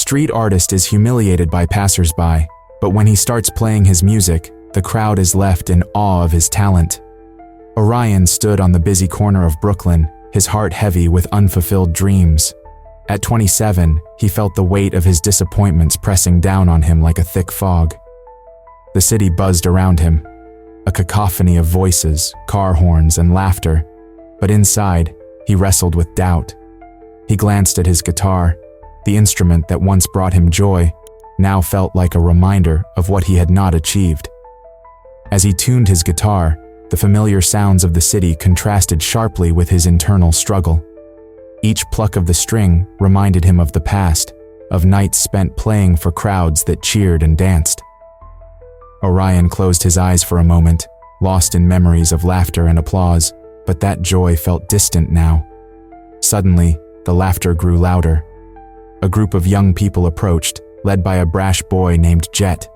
street artist is humiliated by passersby, but when he starts playing his music, the crowd is left in awe of his talent. Orion stood on the busy corner of Brooklyn, his heart heavy with unfulfilled dreams. At 27, he felt the weight of his disappointments pressing down on him like a thick fog. The city buzzed around him, a cacophony of voices, car horns, and laughter, but inside, he wrestled with doubt. He glanced at his guitar. The instrument that once brought him joy now felt like a reminder of what he had not achieved. As he tuned his guitar, the familiar sounds of the city contrasted sharply with his internal struggle. Each pluck of the string reminded him of the past, of nights spent playing for crowds that cheered and danced. Orion closed his eyes for a moment, lost in memories of laughter and applause, but that joy felt distant now. Suddenly, the laughter grew louder. A group of young people approached, led by a brash boy named Jet.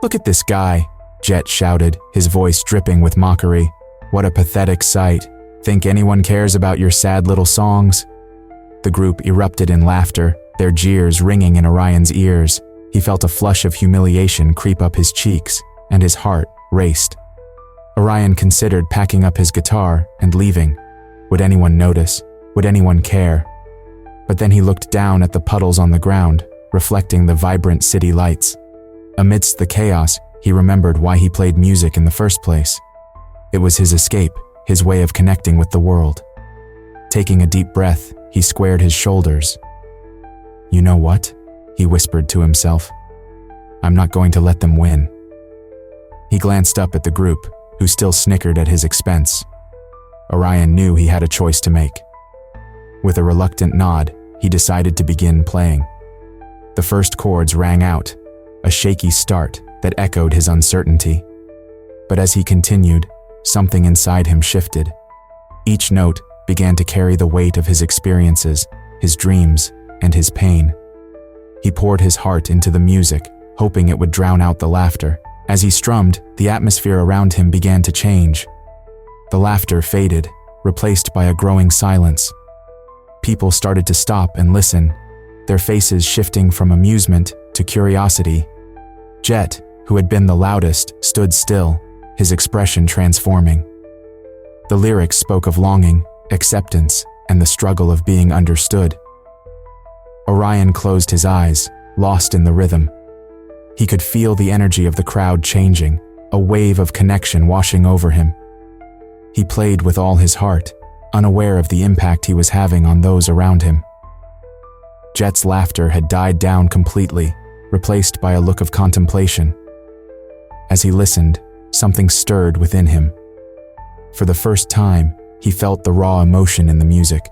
"Look at this guy," Jet shouted, his voice dripping with mockery. "What a pathetic sight. Think anyone cares about your sad little songs?" The group erupted in laughter, their jeers ringing in Orion's ears. He felt a flush of humiliation creep up his cheeks, and his heart raced. Orion considered packing up his guitar and leaving. Would anyone notice? Would anyone care? But then he looked down at the puddles on the ground, reflecting the vibrant city lights. Amidst the chaos, he remembered why he played music in the first place. It was his escape, his way of connecting with the world. Taking a deep breath, he squared his shoulders. "You know what?" he whispered to himself. "I'm not going to let them win." He glanced up at the group, who still snickered at his expense. Orion knew he had a choice to make. With a reluctant nod, he decided to begin playing. The first chords rang out, a shaky start that echoed his uncertainty. But as he continued, something inside him shifted. Each note began to carry the weight of his experiences, his dreams, and his pain. He poured his heart into the music, hoping it would drown out the laughter. As he strummed, the atmosphere around him began to change. The laughter faded, replaced by a growing silence. People started to stop and listen, their faces shifting from amusement to curiosity. Jet, who had been the loudest, stood still, his expression transforming. The lyrics spoke of longing, acceptance, and the struggle of being understood. Orion closed his eyes, lost in the rhythm. He could feel the energy of the crowd changing, a wave of connection washing over him. He played with all his heart, unaware of the impact he was having on those around him. Jet's laughter had died down completely, replaced by a look of contemplation. As he listened, something stirred within him. For the first time, he felt the raw emotion in the music,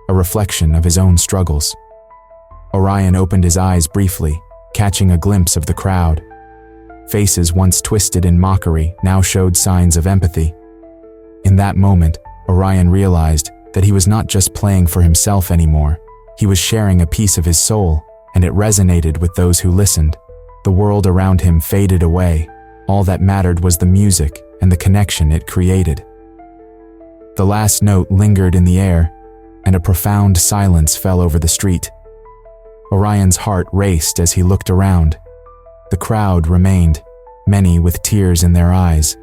a reflection of his own struggles. Orion opened his eyes briefly, catching a glimpse of the crowd. Faces once twisted in mockery now showed signs of empathy. In that moment, Orion realized that he was not just playing for himself anymore. He was sharing a piece of his soul, and it resonated with those who listened. The world around him faded away. All that mattered was the music and the connection it created. The last note lingered in the air, and a profound silence fell over the street. Orion's heart raced as he looked around. The crowd remained, many with tears in their eyes.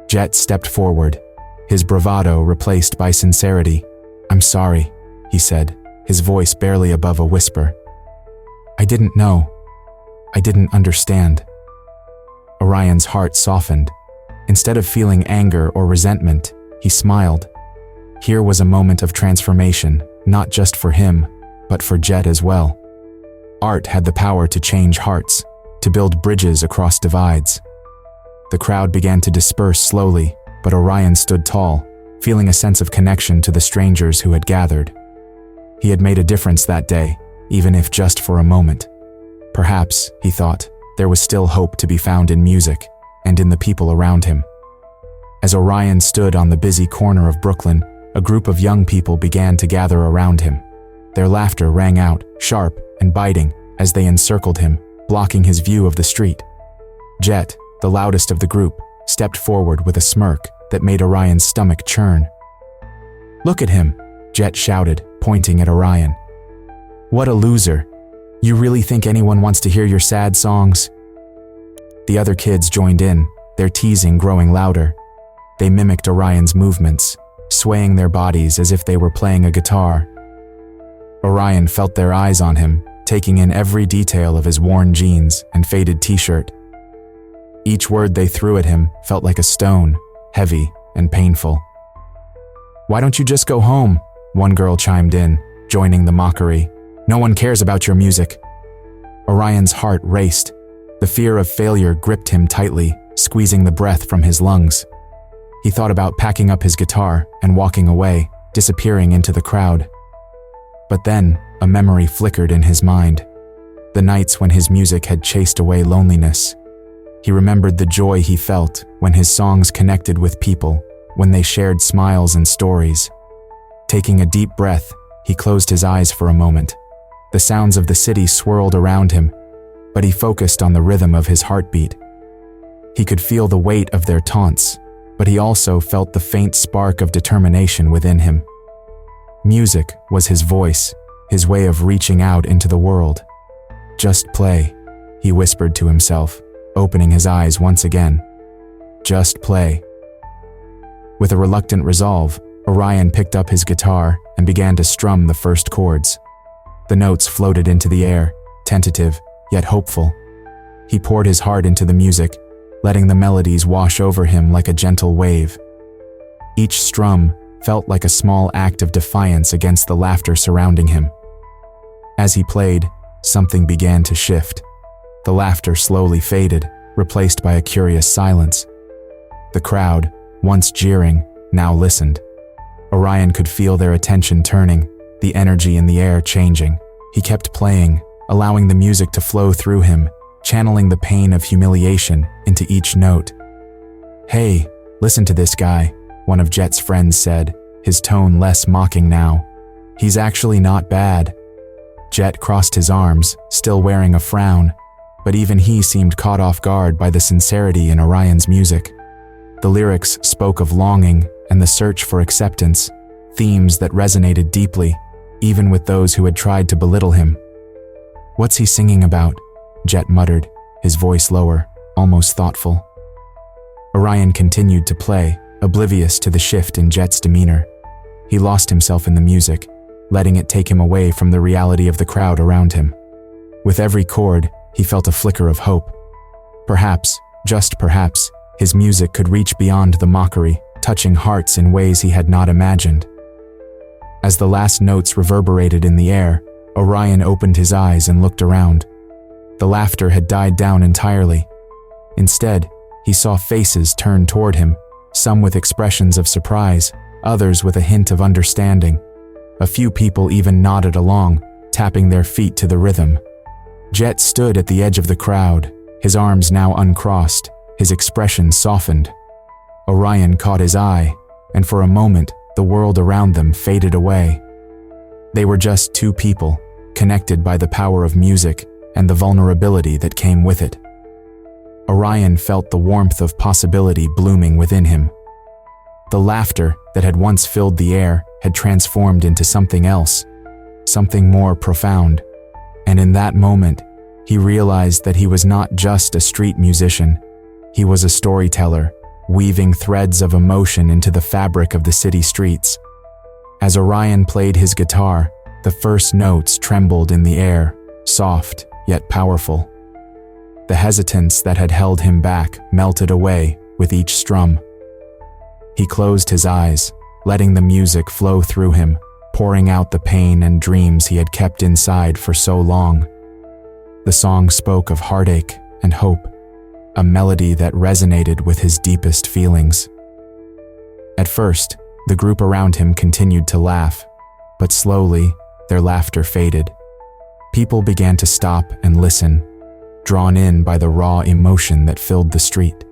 Jet stepped forward, his bravado replaced by sincerity. "I'm sorry," he said, his voice barely above a whisper. "I didn't know. I didn't understand." Orion's heart softened. Instead of feeling anger or resentment, he smiled. Here was a moment of transformation, not just for him, but for Jet as well. Art had the power to change hearts, to build bridges across divides. The crowd began to disperse slowly, but Orion stood tall, feeling a sense of connection to the strangers who had gathered. He had made a difference that day, even if just for a moment. Perhaps, he thought, there was still hope to be found in music and in the people around him. As Orion stood on the busy corner of Brooklyn, a group of young people began to gather around him. Their laughter rang out, sharp and biting, as they encircled him, blocking his view of the street. Jet, the loudest of the group, stepped forward with a smirk that made Orion's stomach churn. "Look at him," Jet shouted, pointing at Orion. "What a loser. You really think anyone wants to hear your sad songs?" The other kids joined in, their teasing growing louder. They mimicked Orion's movements, swaying their bodies as if they were playing a guitar. Orion felt their eyes on him, taking in every detail of his worn jeans and faded t-shirt. Each word they threw at him felt like a stone, heavy and painful. "Why don't you just go home?" one girl chimed in, joining the mockery. "No one cares about your music." Orion's heart raced. The fear of failure gripped him tightly, squeezing the breath from his lungs. He thought about packing up his guitar and walking away, disappearing into the crowd. But then, a memory flickered in his mind. The nights when his music had chased away loneliness. He remembered the joy he felt when his songs connected with people, when they shared smiles and stories. Taking a deep breath, he closed his eyes for a moment. The sounds of the city swirled around him, but he focused on the rhythm of his heartbeat. He could feel the weight of their taunts, but he also felt the faint spark of determination within him. Music was his voice, his way of reaching out into the world. "Just play," he whispered to himself, opening his eyes once again. "Just play." With a reluctant resolve, Orion picked up his guitar and began to strum the first chords. The notes floated into the air, tentative, yet hopeful. He poured his heart into the music, letting the melodies wash over him like a gentle wave. Each strum felt like a small act of defiance against the laughter surrounding him. As he played, something began to shift. The laughter slowly faded, replaced by a curious silence. The crowd, once jeering, now listened. Orion could feel their attention turning, the energy in the air changing. He kept playing, allowing the music to flow through him, channeling the pain of humiliation into each note. "Hey, listen to this guy," one of Jet's friends said, his tone less mocking now. "He's actually not bad." Jet crossed his arms, still wearing a frown, but even he seemed caught off guard by the sincerity in Orion's music. The lyrics spoke of longing and the search for acceptance, themes that resonated deeply, even with those who had tried to belittle him. "What's he singing about?" Jet muttered, his voice lower, almost thoughtful. Orion continued to play, oblivious to the shift in Jet's demeanor. He lost himself in the music, letting it take him away from the reality of the crowd around him. With every chord, he felt a flicker of hope. Perhaps, just perhaps, his music could reach beyond the mockery, touching hearts in ways he had not imagined. As the last notes reverberated in the air, Orion opened his eyes and looked around. The laughter had died down entirely. Instead, he saw faces turn toward him, some with expressions of surprise, others with a hint of understanding. A few people even nodded along, tapping their feet to the rhythm. Jet stood at the edge of the crowd, his arms now uncrossed, his expression softened. Orion caught his eye, and for a moment, the world around them faded away. They were just two people, connected by the power of music and the vulnerability that came with it. Orion felt the warmth of possibility blooming within him. The laughter that had once filled the air had transformed into something else, something more profound. And in that moment, he realized that he was not just a street musician. He was a storyteller, weaving threads of emotion into the fabric of the city streets. As Orion played his guitar, the first notes trembled in the air, soft yet powerful. The hesitance that had held him back melted away with each strum. He closed his eyes, letting the music flow through him, pouring out the pain and dreams he had kept inside for so long. The song spoke of heartache and hope, a melody that resonated with his deepest feelings. At first, the group around him continued to laugh, but slowly, their laughter faded. People began to stop and listen, drawn in by the raw emotion that filled the street.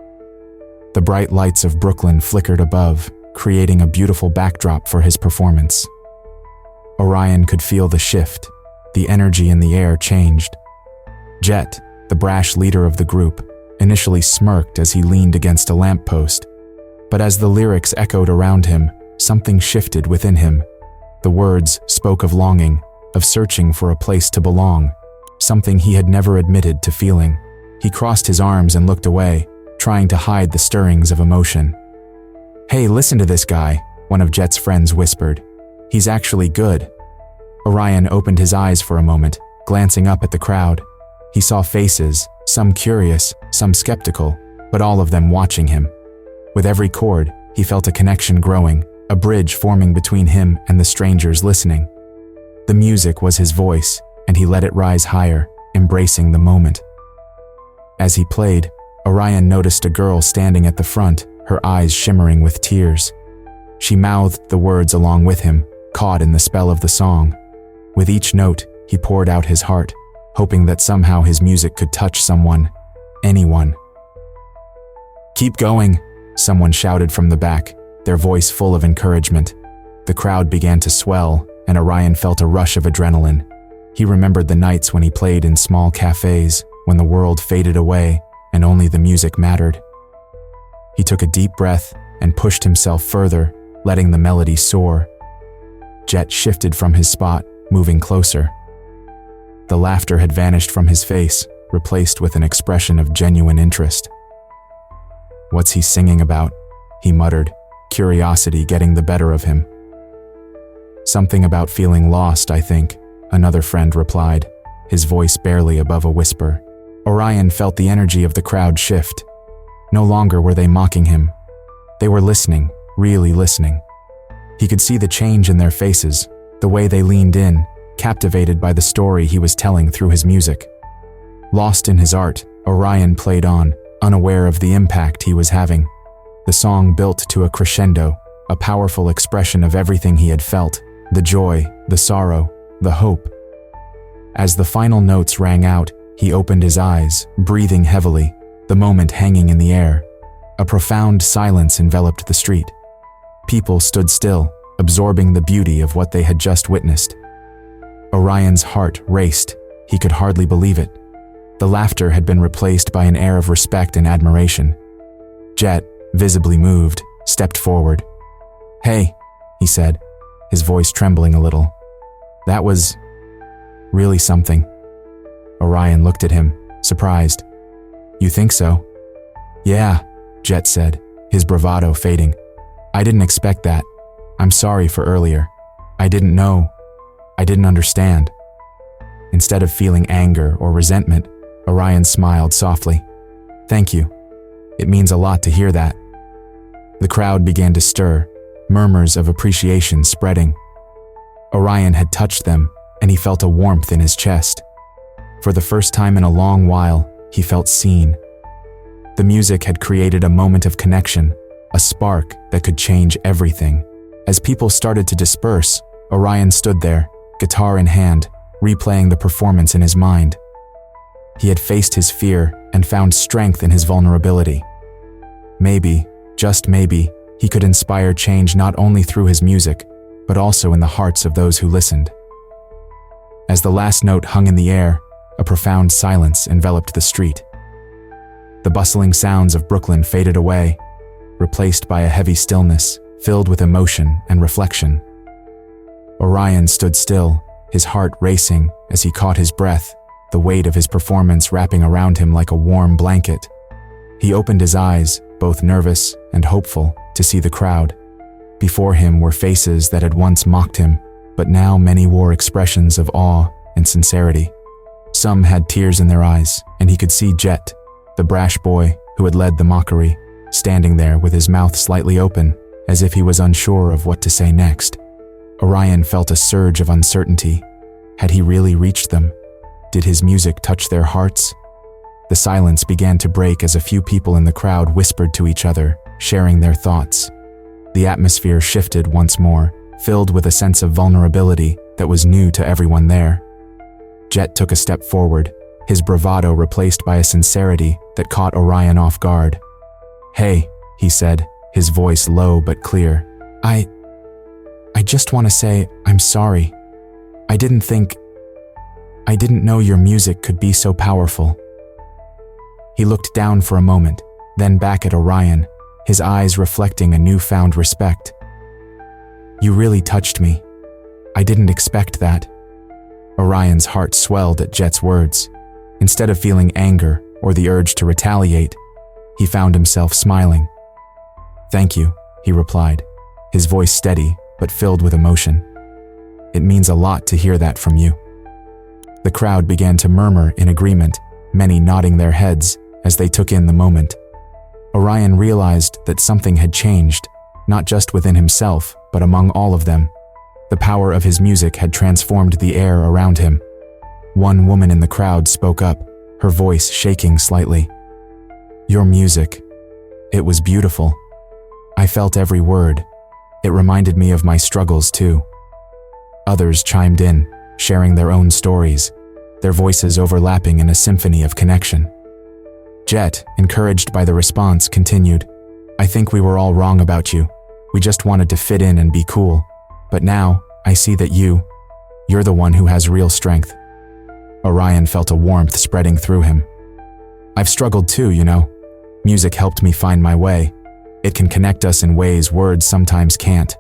The bright lights of Brooklyn flickered above, creating a beautiful backdrop for his performance. Orion could feel the shift. The energy in the air changed. Jet, the brash leader of the group, initially smirked as he leaned against a lamppost. But as the lyrics echoed around him, something shifted within him. The words spoke of longing, of searching for a place to belong. something he had never admitted to feeling. He crossed his arms and looked away, trying to hide the stirrings of emotion. "Hey, listen to this guy," one of Jet's friends whispered. "He's actually good." Orion opened his eyes for a moment, glancing up at the crowd. He saw faces, some curious, some skeptical, but all of them watching him. With every chord, he felt a connection growing, a bridge forming between him and the strangers listening. The music was his voice, and he let it rise higher, embracing the moment. As he played, Orion noticed a girl standing at the front, her eyes shimmering with tears. She mouthed the words along with him, caught in the spell of the song. With each note, he poured out his heart, hoping that somehow his music could touch someone, anyone. "Keep going," someone shouted from the back, their voice full of encouragement. The crowd began to swell, and Orion felt a rush of adrenaline. He remembered the nights when he played in small cafes, when the world faded away and only the music mattered. He took a deep breath and pushed himself further, letting the melody soar. Jet shifted from his spot, moving closer. The laughter had vanished from his face, replaced with an expression of genuine interest. "What's he singing about?" he muttered, curiosity getting the better of him. "Something about feeling lost, I think," another friend replied, his voice barely above a whisper. Orion felt the energy of the crowd shift. No longer were they mocking him. They were listening, really listening. He could see the change in their faces, the way they leaned in, captivated by the story he was telling through his music. Lost in his art, Orion played on, unaware of the impact he was having. The song built to a crescendo, a powerful expression of everything he had felt, the joy, the sorrow, the hope. As the final notes rang out, he opened his eyes, breathing heavily, the moment hanging in the air. A profound silence enveloped the street. People stood still, absorbing the beauty of what they had just witnessed. Orion's heart raced. He could hardly believe it. The laughter had been replaced by an air of respect and admiration. Jet, visibly moved, stepped forward. "Hey," he said, his voice trembling a little. "That was really something." Orion looked at him, surprised. "You think so?" "Yeah," Jet said, his bravado fading. "I didn't expect that. I'm sorry for earlier. I didn't know. I didn't understand." Instead of feeling anger or resentment, Orion smiled softly. "Thank you. It means a lot to hear that." The crowd began to stir, murmurs of appreciation spreading. Orion had touched them, and he felt a warmth in his chest. For the first time in a long while, he felt seen. The music had created a moment of connection, a spark that could change everything. As people started to disperse, Orion stood there, guitar in hand, replaying the performance in his mind. He had faced his fear and found strength in his vulnerability. Maybe, just maybe, he could inspire change not only through his music, but also in the hearts of those who listened. As the last note hung in the air, a profound silence enveloped the street. The bustling sounds of Brooklyn faded away, replaced by a heavy stillness filled with emotion and reflection. Orion stood still, his heart racing as he caught his breath, the weight of his performance wrapping around him like a warm blanket. He opened his eyes, both nervous and hopeful, to see the crowd. Before him were faces that had once mocked him, but now many wore expressions of awe and sincerity. Some had tears in their eyes, and he could see Jet, the brash boy who had led the mockery, standing there with his mouth slightly open, as if he was unsure of what to say next. Orion felt a surge of uncertainty. Had he really reached them? Did his music touch their hearts? The silence began to break as a few people in the crowd whispered to each other, sharing their thoughts. The atmosphere shifted once more, filled with a sense of vulnerability that was new to everyone there. Jet took a step forward, his bravado replaced by a sincerity that caught Orion off guard. "Hey," he said, his voice low but clear. I just want to say I'm sorry. I didn't know your music could be so powerful." He looked down for a moment, then back at Orion, his eyes reflecting a newfound respect. "You really touched me. I didn't expect that." Orion's heart swelled at Jet's words. Instead of feeling anger or the urge to retaliate, he found himself smiling. "Thank you," he replied, his voice steady but filled with emotion. "It means a lot to hear that from you." The crowd began to murmur in agreement, many nodding their heads as they took in the moment. Orion realized that something had changed, not just within himself, but among all of them. The power of his music had transformed the air around him. One woman in the crowd spoke up, her voice shaking slightly. "Your music. It was beautiful. I felt every word. It reminded me of my struggles too." Others chimed in, sharing their own stories, their voices overlapping in a symphony of connection. Jet, encouraged by the response, continued, "I think we were all wrong about you. We just wanted to fit in and be cool. But now, I see that you're the one who has real strength." Orion felt a warmth spreading through him. "I've struggled too, you know. Music helped me find my way. It can connect us in ways words sometimes can't."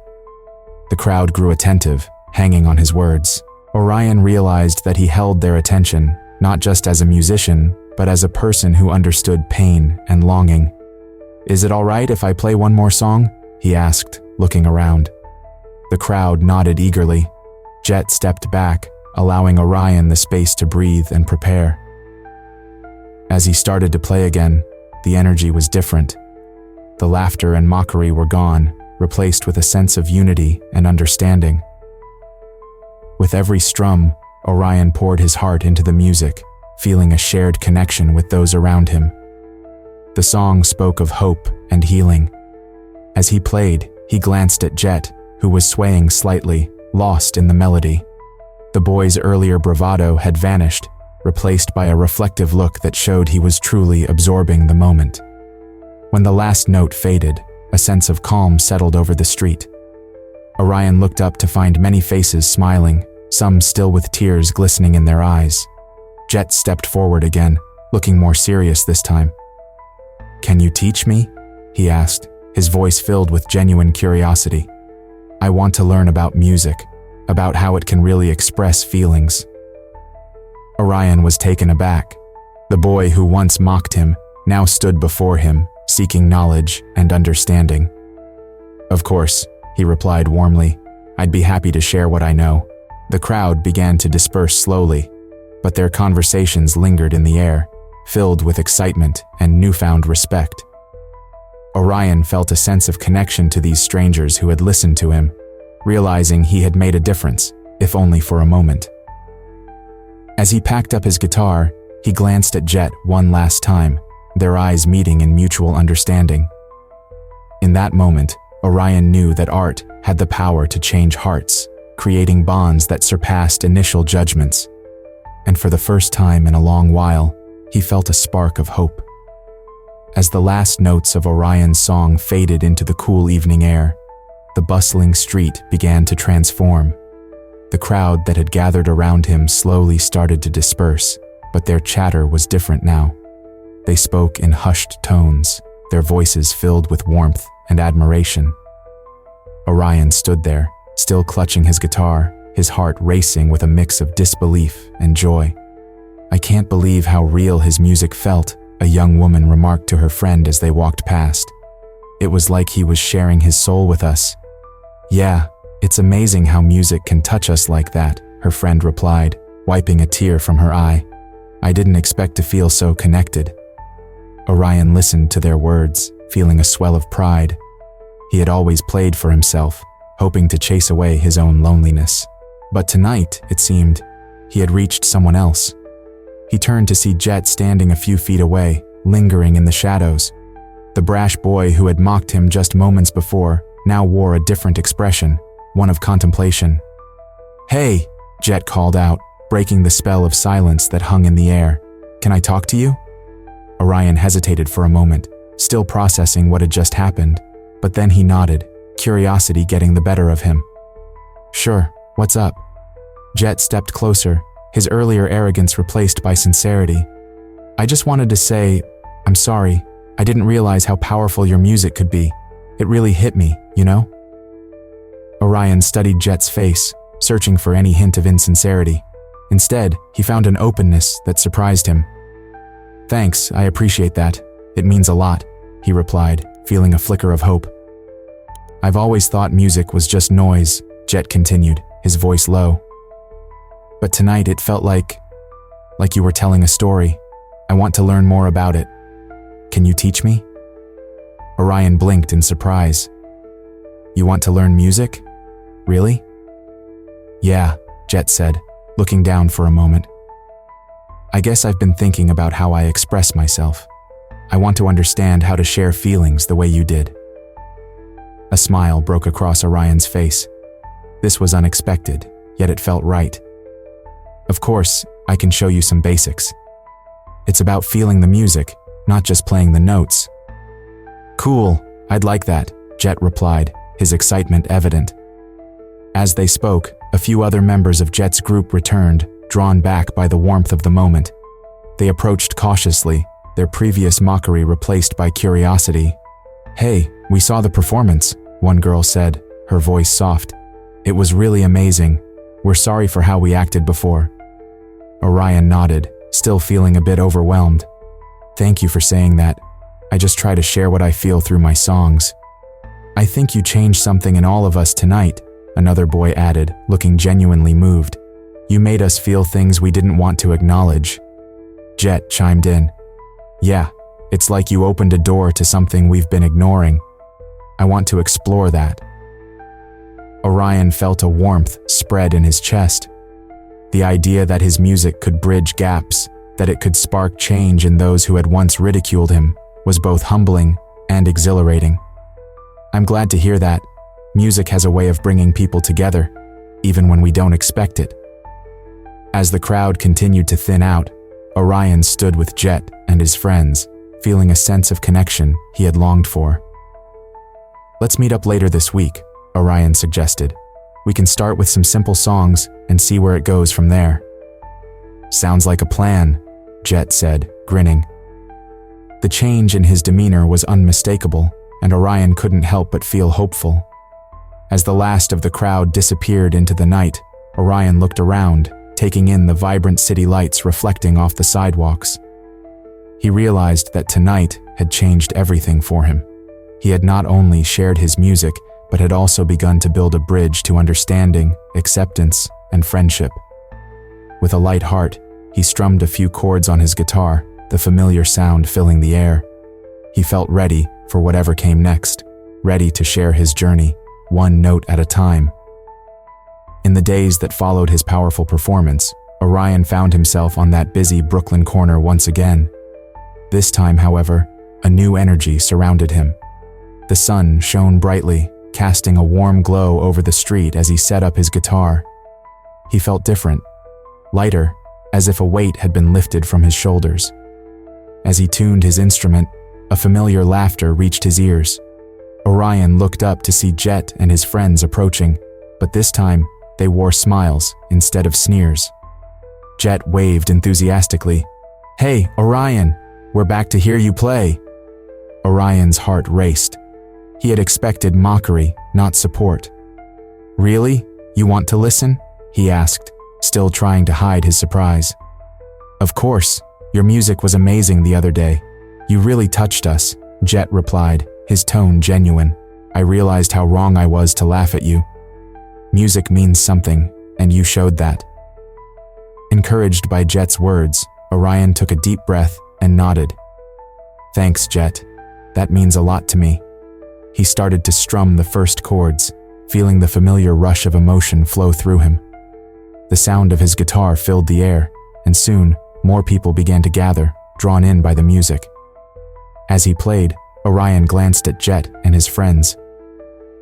The crowd grew attentive, hanging on his words. Orion realized that he held their attention, not just as a musician, but as a person who understood pain and longing. "Is it all right if I play one more song?" he asked, looking around. The crowd nodded eagerly. Jet stepped back, allowing Orion the space to breathe and prepare. As he started to play again, the energy was different. The laughter and mockery were gone, replaced with a sense of unity and understanding. With every strum, Orion poured his heart into the music, feeling a shared connection with those around him. The song spoke of hope and healing. As he played, he glanced at Jet, who was swaying slightly, lost in the melody. The boy's earlier bravado had vanished, replaced by a reflective look that showed he was truly absorbing the moment. When the last note faded, a sense of calm settled over the street. Orion looked up to find many faces smiling, some still with tears glistening in their eyes. Jet stepped forward again, looking more serious this time. "Can you teach me?" he asked, his voice filled with genuine curiosity. "I want to learn about music, about how it can really express feelings." Orion was taken aback. The boy who once mocked him now stood before him, seeking knowledge and understanding. "Of course," he replied warmly. "I'd be happy to share what I know." The crowd began to disperse slowly, but their conversations lingered in the air, filled with excitement and newfound respect. Orion felt a sense of connection to these strangers who had listened to him, realizing he had made a difference, if only for a moment. As he packed up his guitar, he glanced at Jet one last time, their eyes meeting in mutual understanding. In that moment, Orion knew that art had the power to change hearts, creating bonds that surpassed initial judgments. And for the first time in a long while, he felt a spark of hope. As the last notes of Orion's song faded into the cool evening air, the bustling street began to transform. The crowd that had gathered around him slowly started to disperse, but their chatter was different now. They spoke in hushed tones, their voices filled with warmth and admiration. Orion stood there, still clutching his guitar, his heart racing with a mix of disbelief and joy. "I can't believe how real his music felt," a young woman remarked to her friend as they walked past. "It was like he was sharing his soul with us." "Yeah, it's amazing how music can touch us like that," her friend replied, wiping a tear from her eye. "I didn't expect to feel so connected." Orion listened to their words, feeling a swell of pride. He had always played for himself, hoping to chase away his own loneliness. But tonight, it seemed, he had reached someone else. He turned to see Jet standing a few feet away, lingering in the shadows. The brash boy who had mocked him just moments before now wore a different expression, one of contemplation. "Hey," Jet called out, breaking the spell of silence that hung in the air. "Can I talk to you?" Orion hesitated for a moment, still processing what had just happened, but then he nodded, curiosity getting the better of him. "Sure, what's up?" Jet stepped closer, his earlier arrogance replaced by sincerity. "I just wanted to say, I'm sorry. I didn't realize how powerful your music could be. It really hit me, you know?" Orion studied Jet's face, searching for any hint of insincerity. Instead, he found an openness that surprised him. "Thanks, I appreciate that. It means a lot," he replied, feeling a flicker of hope. "I've always thought music was just noise," Jet continued, his voice low. "But tonight it felt like you were telling a story. I want to learn more about it. Can you teach me?" Orion blinked in surprise. "You want to learn music? Really?" "Yeah," Jet said, looking down for a moment. "I guess I've been thinking about how I express myself. I want to understand how to share feelings the way you did." A smile broke across Orion's face. This was unexpected, yet it felt right. "Of course, I can show you some basics. It's about feeling the music, not just playing the notes." "Cool, I'd like that," Jet replied, his excitement evident. As they spoke, a few other members of Jet's group returned, drawn back by the warmth of the moment. They approached cautiously, their previous mockery replaced by curiosity. "Hey, we saw the performance," one girl said, her voice soft. "It was really amazing. We're sorry for how we acted before." Orion nodded, still feeling a bit overwhelmed. "Thank you for saying that. I just try to share what I feel through my songs." "I think you changed something in all of us tonight," another boy added, looking genuinely moved. "You made us feel things we didn't want to acknowledge." Jet chimed in. "Yeah, it's like you opened a door to something we've been ignoring. I want to explore that." Orion felt a warmth spread in his chest. The idea that his music could bridge gaps, that it could spark change in those who had once ridiculed him, was both humbling and exhilarating. "I'm glad to hear that. Music has a way of bringing people together, even when we don't expect it." As the crowd continued to thin out, Orion stood with Jet and his friends, feeling a sense of connection he had longed for. "Let's meet up later this week," Orion suggested. "We can start with some simple songs and see where it goes from there." "Sounds like a plan," Jet said, grinning. The change in his demeanor was unmistakable, and Orion couldn't help but feel hopeful. As the last of the crowd disappeared into the night, Orion looked around, taking in the vibrant city lights reflecting off the sidewalks. He realized that tonight had changed everything for him. He had not only shared his music, but had also begun to build a bridge to understanding, acceptance, and friendship. With a light heart, he strummed a few chords on his guitar, the familiar sound filling the air. He felt ready for whatever came next, ready to share his journey, one note at a time. In the days that followed his powerful performance, Orion found himself on that busy Brooklyn corner once again. This time, however, a new energy surrounded him. The sun shone brightly, casting a warm glow over the street as he set up his guitar. He felt different, lighter, as if a weight had been lifted from his shoulders. As he tuned his instrument, a familiar laughter reached his ears. Orion looked up to see Jet and his friends approaching, but this time, they wore smiles instead of sneers. Jet waved enthusiastically. "Hey, Orion, we're back to hear you play." Orion's heart raced. He had expected mockery, not support. "Really? You want to listen?" he asked, still trying to hide his surprise. "Of course. Your music was amazing the other day. You really touched us," Jet replied, his tone genuine. "I realized how wrong I was to laugh at you. Music means something, and you showed that." Encouraged by Jet's words, Orion took a deep breath and nodded. "Thanks, Jet. That means a lot to me." He started to strum the first chords, feeling the familiar rush of emotion flow through him. The sound of his guitar filled the air, and soon, more people began to gather, drawn in by the music. As he played, Orion glanced at Jet and his friends.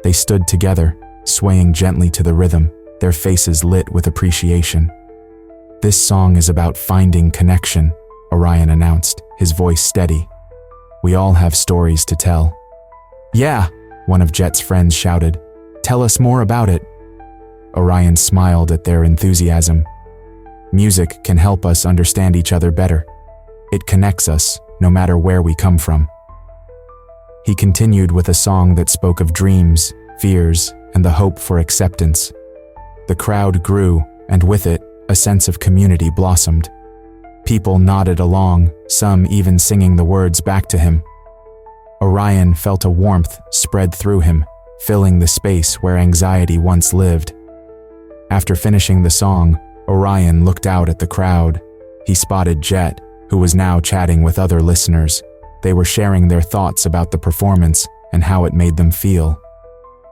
They stood together, swaying gently to the rhythm, their faces lit with appreciation. "This song is about finding connection," Orion announced, his voice steady. "We all have stories to tell." "Yeah," one of Jet's friends shouted. "Tell us more about it." Orion smiled at their enthusiasm. "Music can help us understand each other better. It connects us, no matter where we come from." He continued with a song that spoke of dreams, fears, and the hope for acceptance. The crowd grew, and with it, a sense of community blossomed. People nodded along, some even singing the words back to him. Orion felt a warmth spread through him, filling the space where anxiety once lived. After finishing the song, Orion looked out at the crowd. He spotted Jet, who was now chatting with other listeners. They were sharing their thoughts about the performance and how it made them feel.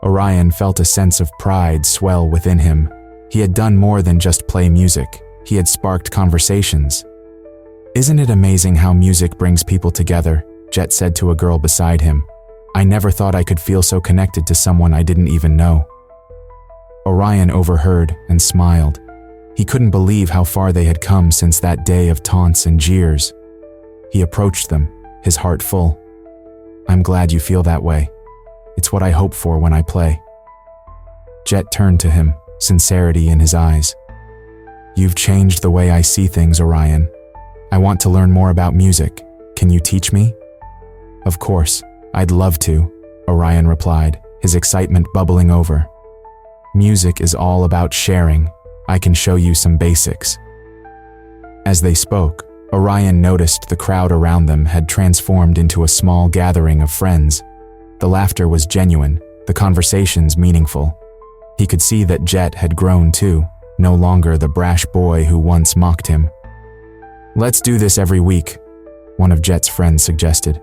Orion felt a sense of pride swell within him. He had done more than just play music. He had sparked conversations. "Isn't it amazing how music brings people together?" Jet said to a girl beside him. "I never thought I could feel so connected to someone I didn't even know." Orion overheard and smiled. He couldn't believe how far they had come since that day of taunts and jeers. He approached them, his heart full. "I'm glad you feel that way. It's what I hope for when I play." Jet turned to him, sincerity in his eyes. "You've changed the way I see things, Orion. I want to learn more about music. Can you teach me?" "Of course, I'd love to," Orion replied, his excitement bubbling over. "Music is all about sharing. I can show you some basics." As they spoke, Orion noticed the crowd around them had transformed into a small gathering of friends. The laughter was genuine, the conversations meaningful. He could see that Jet had grown too, no longer the brash boy who once mocked him. "Let's do this every week," one of Jet's friends suggested.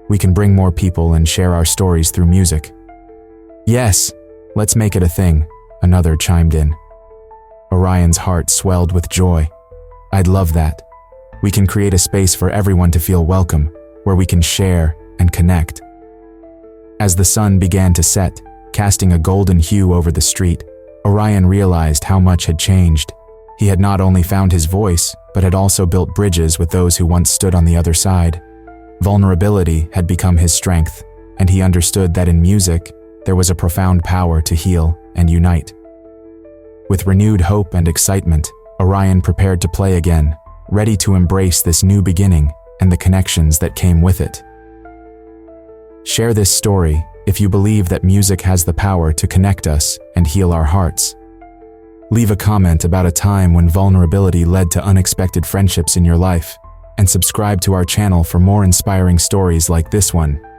"We can bring more people and share our stories through music." "Yes, let's make it a thing," another chimed in. Orion's heart swelled with joy. "I'd love that. We can create a space for everyone to feel welcome, where we can share and connect." As the sun began to set, casting a golden hue over the street, Orion realized how much had changed. He had not only found his voice, but had also built bridges with those who once stood on the other side. Vulnerability had become his strength, and he understood that in music, there was a profound power to heal and unite. With renewed hope and excitement, Orion prepared to play again, ready to embrace this new beginning and the connections that came with it. Share this story if you believe that music has the power to connect us and heal our hearts. Leave a comment about a time when vulnerability led to unexpected friendships in your life, and subscribe to our channel for more inspiring stories like this one.